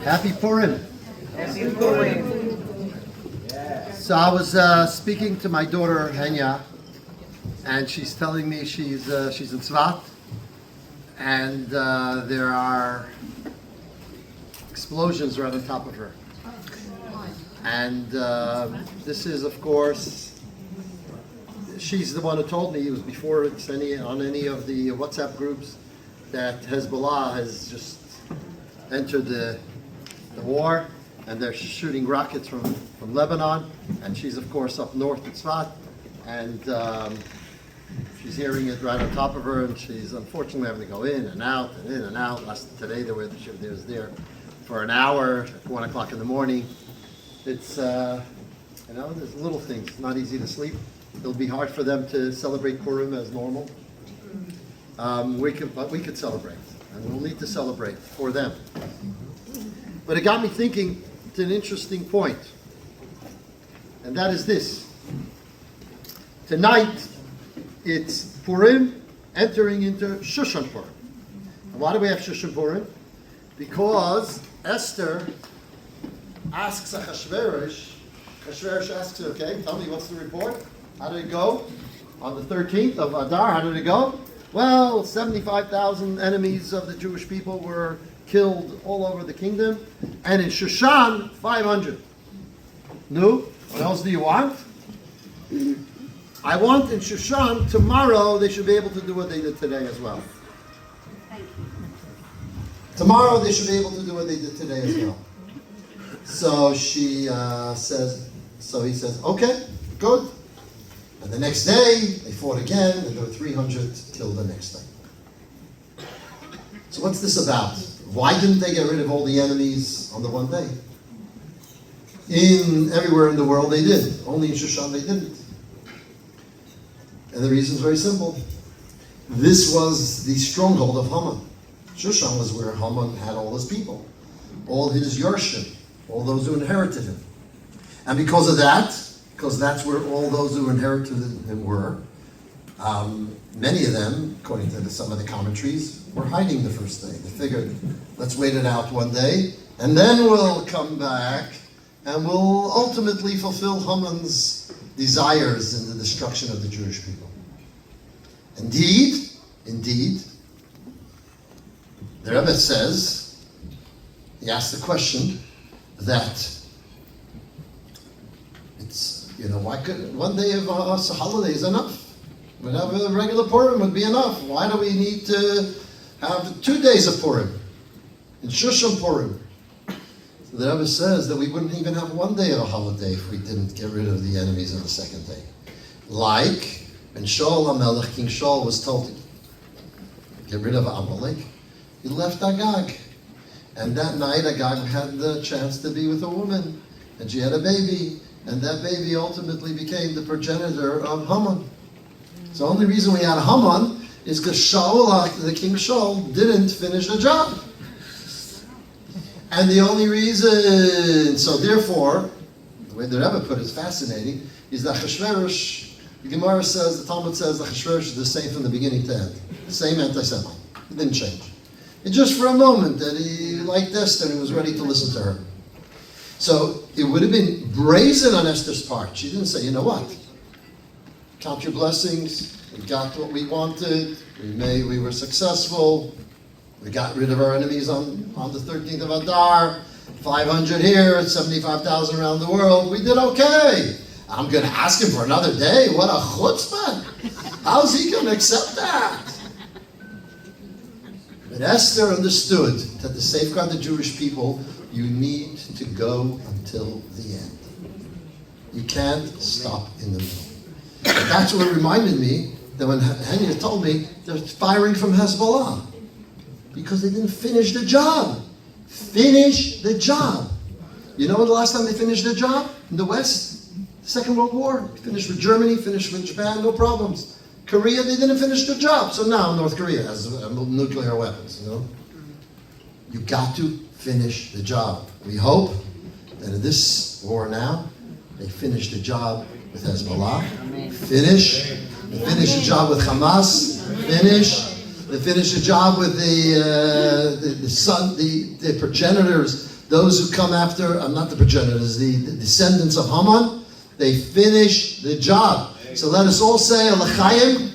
Happy Purim. Happy Purim. So I was speaking to my daughter Henya, and she's telling me she's in Tzvat, and there are explosions right on top of her. And this is, of course, she's the one who told me, it was before it's on any of the WhatsApp groups, that Hezbollah has just entered the war, and they're shooting rockets from Lebanon, and she's, of course, up north at Tzvat, and she's hearing it right on top of her, and she's unfortunately having to go in and out and in and out. Today they was there for an hour at 1 o'clock in the morning. It's, there's little things. It's not easy to sleep. It'll be hard for them to celebrate Purim as normal. But we could celebrate, and we'll need to celebrate for them. But it got me thinking to an interesting point, and that is this. Tonight, it's Purim entering into Shushan Purim. And why do we have Shushan Purim? Because Esther asks Achashverosh. Achashverosh asks her, okay, tell me what's the report? How did it go? On the 13th of Adar, how did it go? Well, 75,000 enemies of the Jewish people were killed all over the kingdom. And in Shushan, 500. No? What else do you want? I want in Shushan, tomorrow, they should be able to do what they did today as well. Tomorrow, they should be able to do what they did today as well. So he says, okay, good. And the next day, they fought again, and there were 300 killed the next day. So what's this about? Why didn't they get rid of all the enemies on the one day? Everywhere in the world they did. Only in Shushan they didn't. And the reason is very simple. This was the stronghold of Haman. Shushan was where Haman had all his people, all his Yorshim, all those who inherited him. And because of that, because that's where all those who inherited him were, many of them, according to some of the commentaries, were hiding the first day. They figured, let's wait it out one day, and then we'll come back, and we'll ultimately fulfill Haman's desires in the destruction of the Jewish people. Indeed, the Rebbe says, he asked the question that why couldn't one day of a holiday is enough? Whenever a regular Purim would be enough. Why do we need to have 2 days of Purim? In Shushan Purim. So the Rebbe says that we wouldn't even have 1 day of a holiday if we didn't get rid of the enemies on the second day. Like when Shaul HaMelech, King Shaul, was told to get rid of Amalek, he left Agag. And that night Agag had the chance to be with a woman, and she had a baby. And that baby ultimately became the progenitor of Haman. So the only reason we had Haman is because Shaul, the King Shaul, didn't finish the job. And the only reason, so therefore, the way the Rebbe put it is fascinating, is that Achashverosh, the Gemara says, the Talmud says, that Achashverosh is the same from the beginning to end. The same anti-Semite. It didn't change. It's just for a moment that he liked Esther and he was ready to listen to her. So it would have been brazen on Esther's part. She didn't say, you know what? Count your blessings. We got what we wanted. We were successful. We got rid of our enemies on the 13th of Adar. 500 here, 75,000 around the world. We did okay. I'm going to ask him for another day. What a chutzpah. How's he going to accept that? But Esther understood that to safeguard the Jewish people, you need to go until the end. You can't stop in the middle. And that's what reminded me that when Henya told me they're firing from Hezbollah because they didn't finish the job. Finish the job. You know when the last time they finished the job? In the West? The Second World War. Finished with Germany, finished with Japan, no problems. Korea, they didn't finish the job. So now North Korea has nuclear weapons, You got to finish the job. We hope that in this war now, they finish the job with Hezbollah. Finish the job with Hamas. Finish They finish the job with the son, the progenitors, those who come after, not the progenitors, the descendants of Haman. They finish the job. So let us all say, L'chaim,